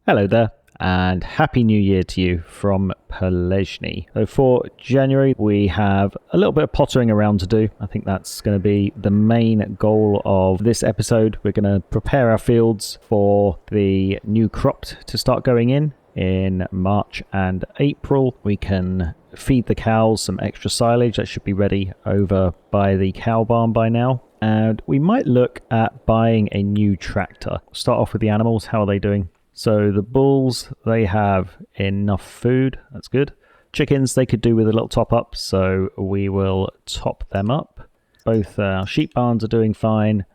Hello there, and Happy New Year to you from Pallegney. So for January, we have a little bit of pottering around to do. I think that's going to be the main goal of this episode. We're going to prepare our fields for the new crop to start going in March and April. We can feed the cows some extra silage that should be ready over by the cow barn by now. And we might look at buying a new tractor. Start off with the animals. How are they doing? So the bulls, they have enough food. That's good. Chickens, they could do with a little top up, so we will top them up. Both our sheep barns are doing fine.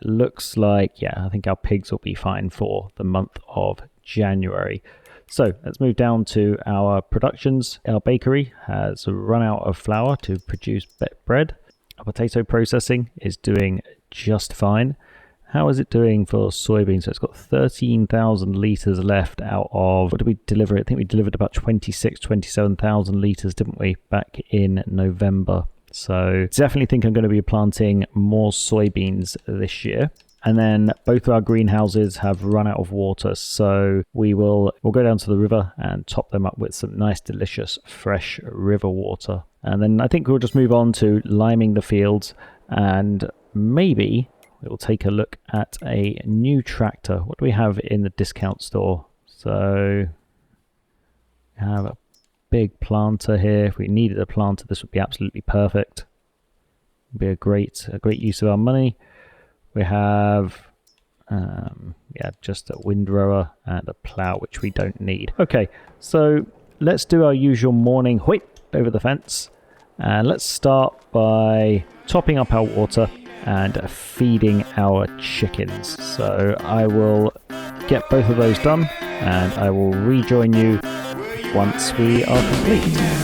Looks like, I think our pigs will be fine for the month of January. So let's move down to our productions. Our bakery has run out of flour to produce bread. Our potato processing is doing just fine. How is it doing for soybeans? So it's got 13,000 litres left out of, what did we deliver? I think we delivered about 27,000 litres, didn't we, back in November. So definitely think I'm going to be planting more soybeans this year. And then both of our greenhouses have run out of water. So we'll go down to the river and top them up with some nice, delicious, fresh river water. And then I think we'll just move on to liming the fields, and maybe we'll take a look at a new tractor. What do we have in the discount store? So we have a big planter here. If we needed a planter, this would be absolutely perfect. Would be a great use of our money. We have just a windrower and a plow, which we don't need. Okay, so let's do our usual morning hoit over the fence, and let's start by topping up our water and feeding our chickens. So I will get both of those done, and I will rejoin you once we are complete.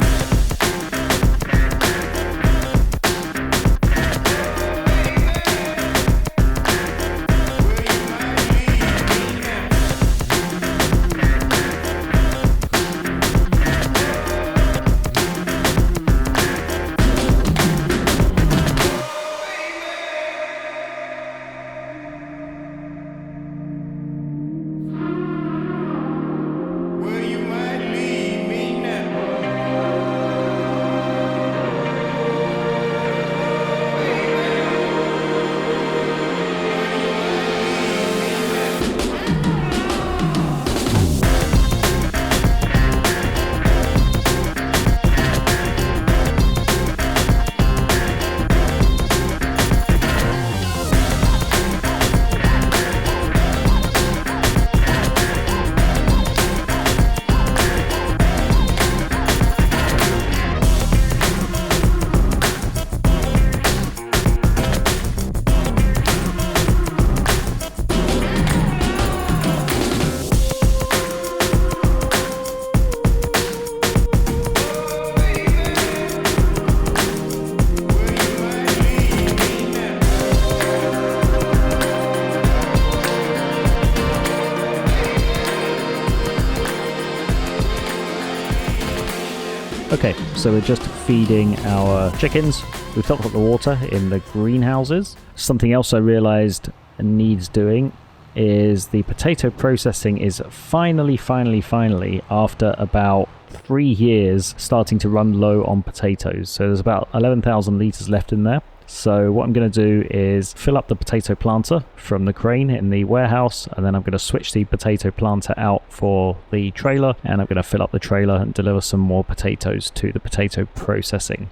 Okay, so we're just feeding our chickens. We've topped up the water in the greenhouses. Something else I realized needs doing is the potato processing is finally, after about 3 years, starting to run low on potatoes. So there's about 11,000 litres left in there. So what I'm going to do is fill up the potato planter from the crane in the warehouse, and then I'm going to switch the potato planter out for the trailer, and I'm going to fill up the trailer and deliver some more potatoes to the potato processing.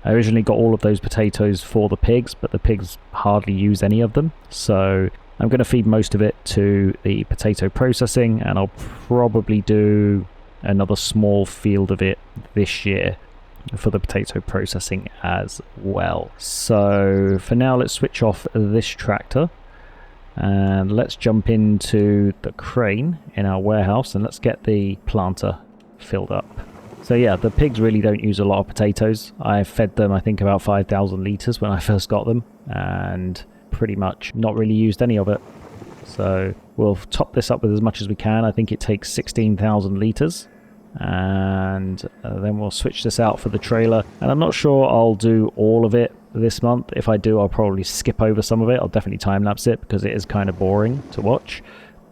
I originally got all of those potatoes for the pigs, but the pigs hardly use any of them. So I'm going to feed most of it to the potato processing, and I'll probably do another small field of it this year for the potato processing as well. So for now, let's switch off this tractor and let's jump into the crane in our warehouse, and let's get the planter filled up. So yeah, the pigs really don't use a lot of potatoes. I fed them, I think, about 5,000 litres when I first got them, and pretty much not really used any of it. So we'll top this up with as much as we can. I think it takes 16,000 litres. And then we'll switch this out for the trailer, and I'm not sure I'll do all of it this month. If I do, I'll probably skip over some of it. I'll definitely time lapse it because it is kind of boring to watch,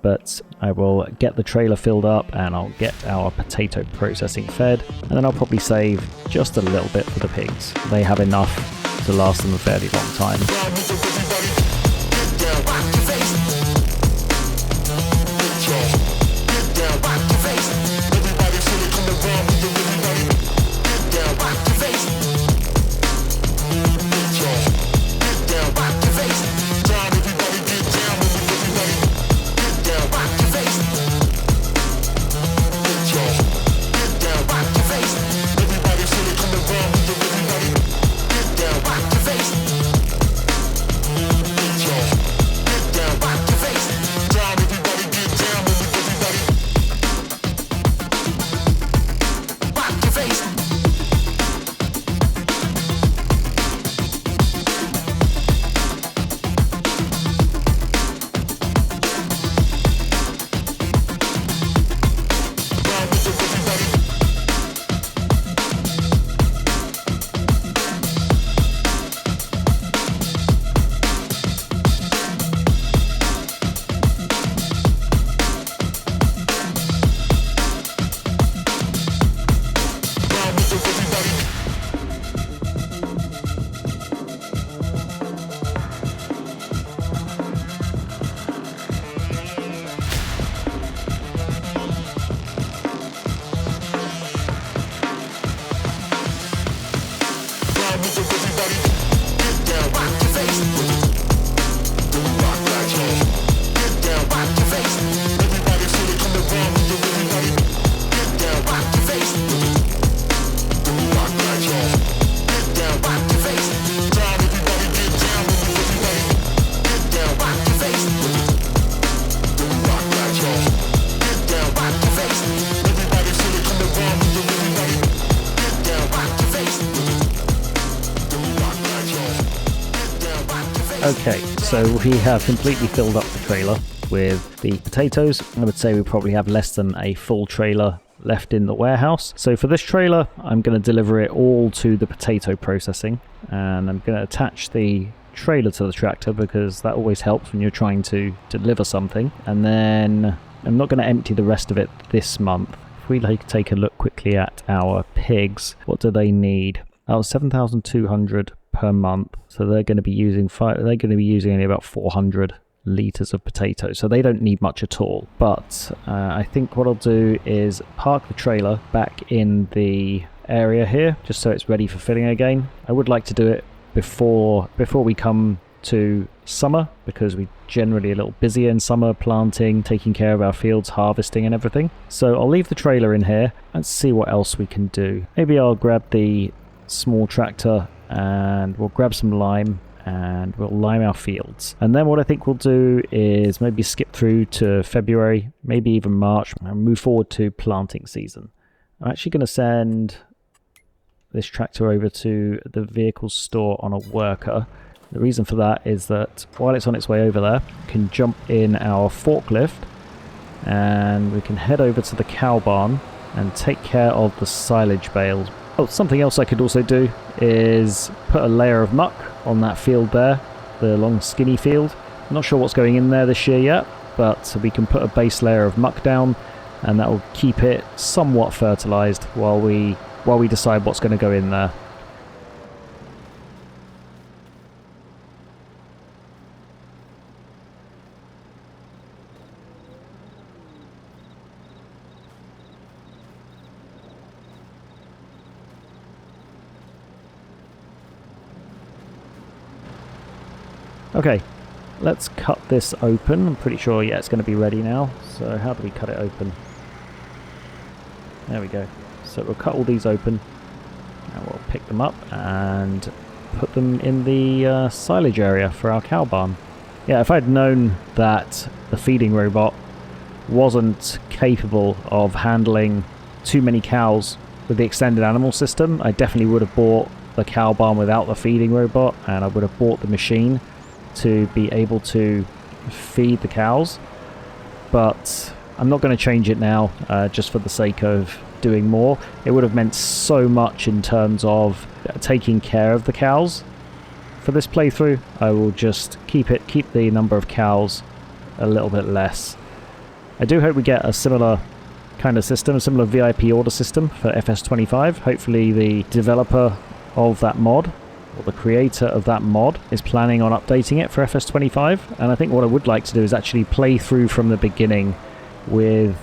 but I will get the trailer filled up and I'll get our potato processing fed, and then I'll probably save just a little bit for the pigs. They have enough to last them a fairly long time. Okay, so we have completely filled up the trailer with the potatoes. I would say we probably have less than a full trailer left in the warehouse. So for this trailer, I'm going to deliver it all to the potato processing, and I'm going to attach the trailer to the tractor because that always helps when you're trying to deliver something. And then I'm not going to empty the rest of it this month. If we take a look quickly at our pigs, what do they need? That was 7,200 per month, so they're going to be using only about 400 liters of potatoes, so they don't need much at all. But I think what I'll do is park the trailer back in the area here just so it's ready for filling again. I would like to do it before we come to summer, because we're generally a little busier in summer, planting, taking care of our fields, harvesting and everything. So I'll leave the trailer in here and see what else we can do. Maybe I'll grab the small tractor and we'll grab some lime and we'll lime our fields. And then what I think we'll do is maybe skip through to February, maybe even March, and move forward to planting season. I'm actually going to send this tractor over to the vehicle store on a worker. The reason for that is that while it's on its way over there, we can jump in our forklift and we can head over to the cow barn and take care of the silage bales. Oh, something else I could also do is put a layer of muck on that field there, the long skinny field. I'm not sure what's going in there this year yet, but we can put a base layer of muck down and that will keep it somewhat fertilized while we decide what's going to go in there. Okay, let's cut this open. I'm pretty sure, yeah, it's going to be ready now. So how do we cut it open? There we go. So we'll cut all these open and we'll pick them up and put them in the silage area for our cow barn. Yeah, if I'd known that the feeding robot wasn't capable of handling too many cows with the extended animal system, I definitely would have bought the cow barn without the feeding robot, and I would have bought the machine to be able to feed the cows. But I'm not going to change it now just for the sake of doing more. It would have meant so much in terms of taking care of the cows. For this playthrough, I will just keep the number of cows a little bit less I do hope we get a similar kind of system, a similar VIP order system for FS25. Hopefully the developer of that mod, or the creator of that mod, is planning on updating it for FS25. And I think what I would like to do is actually play through from the beginning with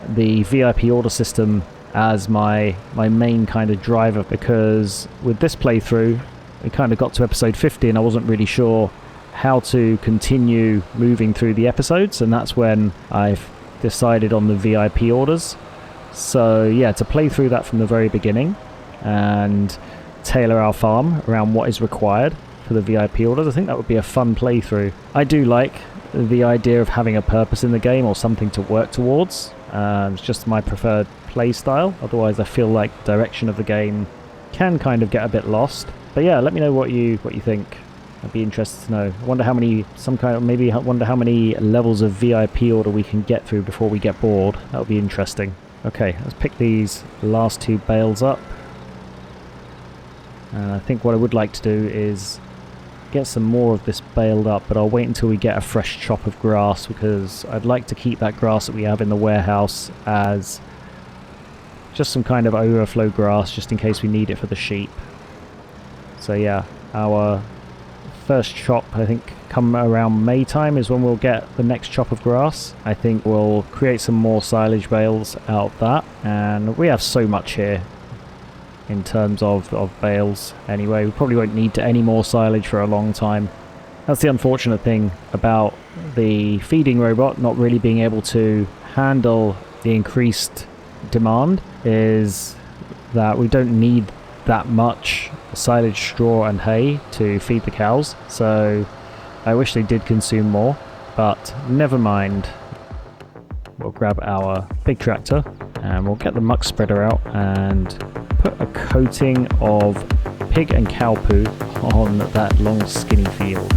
the VIP order system as my main kind of driver, because with this playthrough we kind of got to episode 50 and I wasn't really sure how to continue moving through the episodes, and that's when I've decided on the VIP orders. So yeah, to play through that from the very beginning and tailor our farm around what is required for the VIP orders, I think that would be a fun playthrough. I do like the idea of having a purpose in the game or something to work towards. It's just my preferred play style. Otherwise I feel like the direction of the game can kind of get a bit lost. But yeah, let me know what you think. I'd be interested to know. I wonder how many how many levels of VIP order we can get through before we get bored. That would be interesting. Okay, let's pick these last 2 bales up. And I think what I would like to do is get some more of this baled up, but I'll wait until we get a fresh chop of grass, because I'd like to keep that grass that we have in the warehouse as just some kind of overflow grass, just in case we need it for the sheep. So yeah, our first chop, I think, come around May time is when we'll get the next chop of grass. I think we'll create some more silage bales out of that, and we have so much here in terms of bales anyway. We probably won't need any more silage for a long time. That's the unfortunate thing about the feeding robot not really being able to handle the increased demand, is that we don't need that much silage, straw and hay to feed the cows. So I wish they did consume more, but never mind. We'll grab our big tractor and we'll get the muck spreader out and put a coating of pig and cow poo on that long skinny field.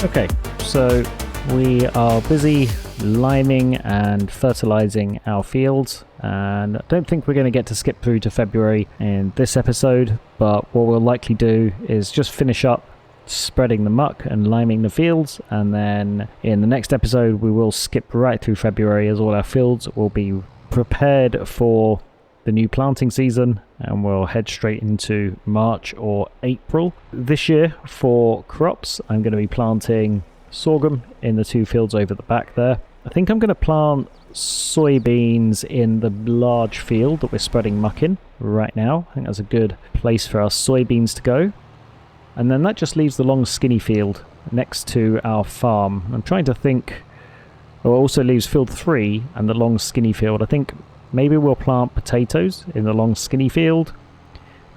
Okay, so we are busy liming and fertilizing our fields, and I don't think we're going to get to skip through to February in this episode, but what we'll likely do is just finish up spreading the muck and liming the fields, and then in the next episode we will skip right through February, as all our fields will be prepared for the new planting season, and we'll head straight into March or April. This year for crops I'm going to be planting sorghum in the 2 fields over the back there. I think I'm going to plant soybeans in the large field that we're spreading muck in right now. I think that's a good place for our soybeans to go. And then that just leaves the long skinny field next to our farm. I'm trying to think, it also leaves field 3 and the long skinny field. I think maybe we'll plant potatoes in the long skinny field,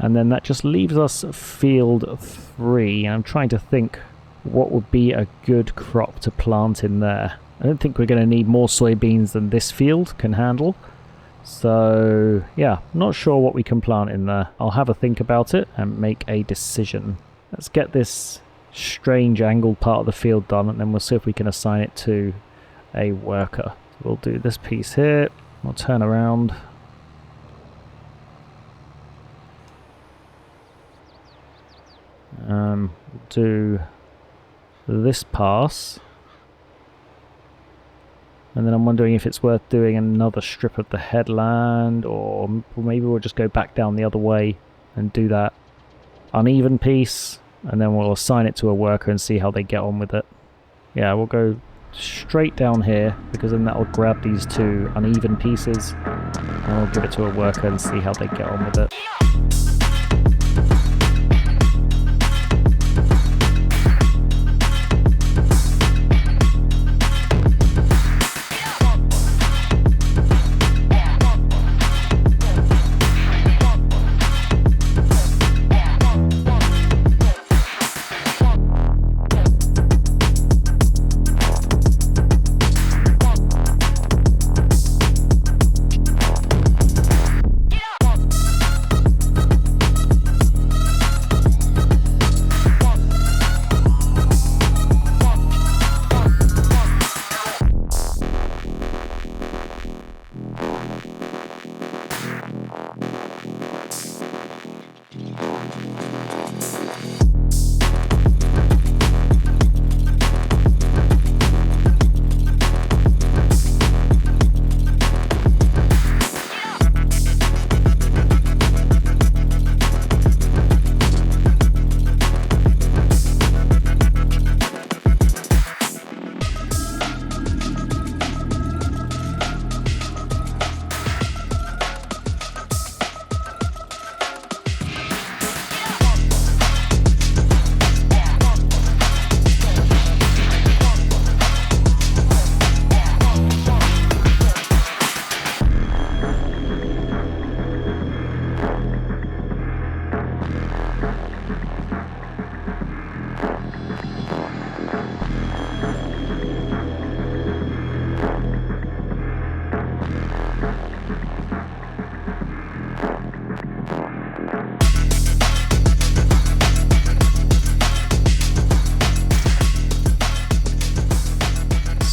And then that just leaves us field 3. And I'm trying to think what would be a good crop to plant in there. I don't think we're going to need more soybeans than this field can handle. So yeah, not sure what we can plant in there. I'll have a think about it and make a decision. Let's get this strange angled part of the field done, and then we'll see if we can assign it to a worker. We'll do this piece here. We'll turn around. Do this pass. And then I'm wondering if it's worth doing another strip of the headland, or maybe we'll just go back down the other way and do that uneven piece, and then we'll assign it to a worker and see how they get on with it. Yeah, we'll go straight down here, because then that will grab these 2 uneven pieces, and we'll give it to a worker and see how they get on with it.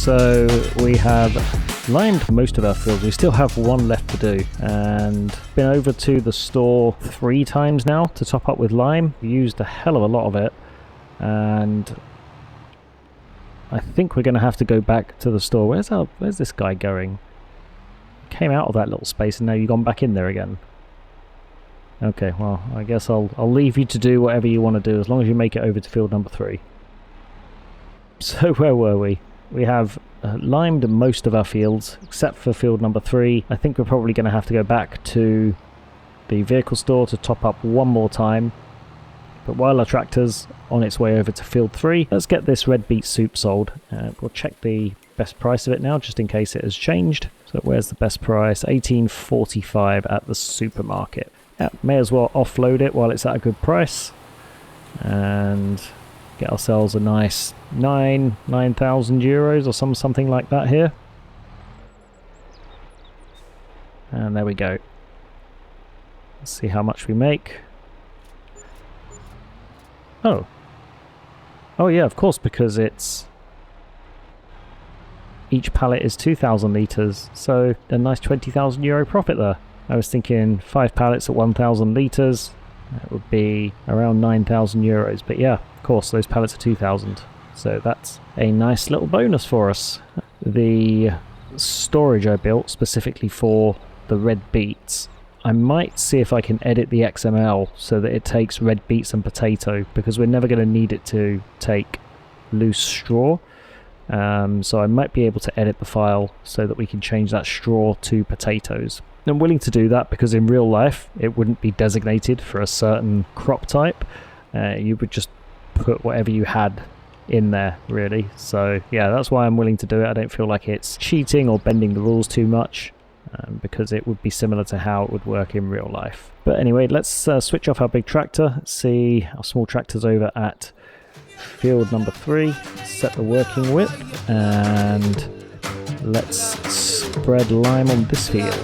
So we have limed most of our fields. We still have 1 left to do, and been over to the store 3 times now to top up with lime. We used a hell of a lot of it, and I think we're going to have to go back to the store. Where's this guy going? Came out of that little space and now you've gone back in there again. Okay, well, I guess I'll leave you to do whatever you want to do as long as you make it over to field number 3. So where were we? We have limed most of our fields except for field number 3. I think we're probably going to have to go back to the vehicle store to top up 1 more time. But while our tractor's on its way over to field 3, let's get this red beet soup sold. We'll check the best price of it now just in case it has changed. So where's the best price? $18.45 at the supermarket. Yeah, may as well offload it while it's at a good price and get ourselves a nice 9,000 euros or something like that here. And there we go. Let's see how much we make. Oh yeah, of course, because it's each pallet is 2,000 litres, so a nice 20,000 euro profit there. I was thinking 5 pallets at 1,000 litres, that would be around 9,000 euros, but yeah, of course, those pallets are 2,000, so that's a nice little bonus for us. The storage I built specifically for the red beets, I might see if I can edit the XML so that it takes red beets and potato, because we're never going to need it to take loose straw. So I might be able to edit the file so that we can change that straw to potatoes. I'm willing to do that because in real life it wouldn't be designated for a certain crop type. You would just put whatever you had in there, really. So yeah, that's why I'm willing to do it. I don't feel like it's cheating or bending the rules too much. because it would be similar to how it would work in real life. But anyway, let's switch off our big tractor, see our small tractors over at field number 3, set the working width, and let's spread lime on this field.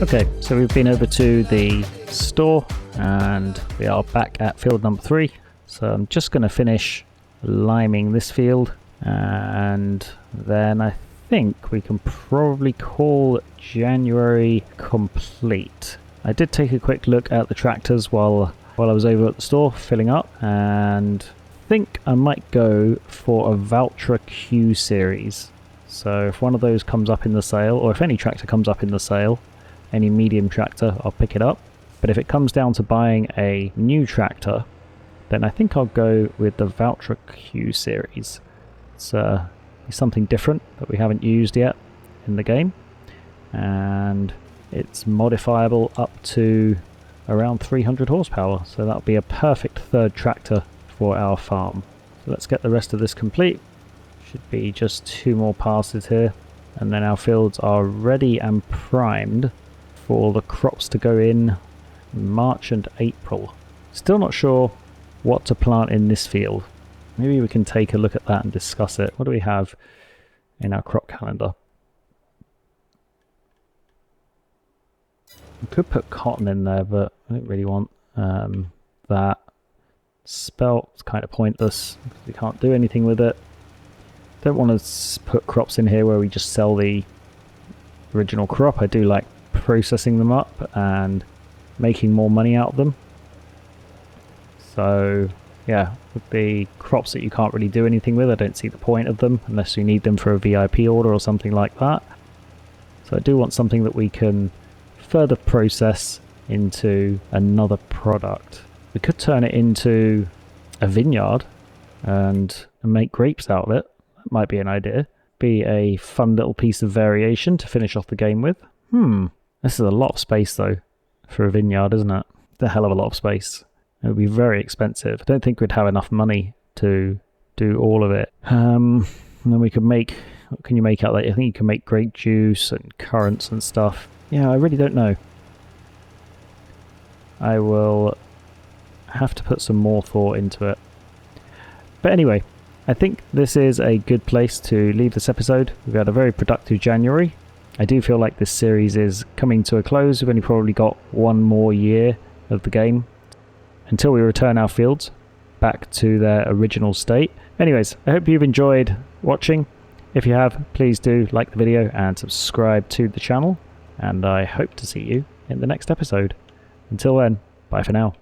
Okay, so we've been over to the store and we are back at field number 3. So I'm just going to finish liming this field and then I think we can probably call January complete. I did take a quick look at the tractors while I was over at the store filling up, and I think I might go for a Valtra Q series. So if one of those comes up in the sale, or if any tractor comes up in the sale, any medium tractor, I'll pick it up. But if it comes down to buying a new tractor, then I think I'll go with the Valtra Q series. It's something different that we haven't used yet in the game, and it's modifiable up to around 300 horsepower, so that'll be a perfect third tractor for our farm. So let's get the rest of this complete. Should be just 2 more passes here, and then our fields are ready and primed for the crops to go in March and April. Still not sure what to plant in this field. Maybe we can take a look at that and discuss it. What do we have in our crop calendar? We could put cotton in there, but I don't really want that. Spelt's kind of pointless because we can't do anything with it. Don't want to put crops in here where we just sell the original crop. I do like processing them up and making more money out of them. So yeah, with the crops that you can't really do anything with, I don't see the point of them unless you need them for a VIP order or something like that. So I do want something that we can further process into another product. We could turn it into a vineyard and make grapes out of it. That might be an idea. Be a fun little piece of variation to finish off the game with. This is a lot of space though for a vineyard, isn't it? It's a hell of a lot of space. It would be very expensive. I don't think we'd have enough money to do all of it. And then we could make, what can you make out of that? I think you can make grape juice and currants and stuff. Yeah, I really don't know. I will have to put some more thought into it. But anyway, I think this is a good place to leave this episode. We've had a very productive January. I do feel like this series is coming to a close. We've only probably got 1 more year of the game until we return our fields back to their original state. Anyways, I hope you've enjoyed watching. If you have, please do like the video and subscribe to the channel. And I hope to see you in the next episode. Until then, bye for now.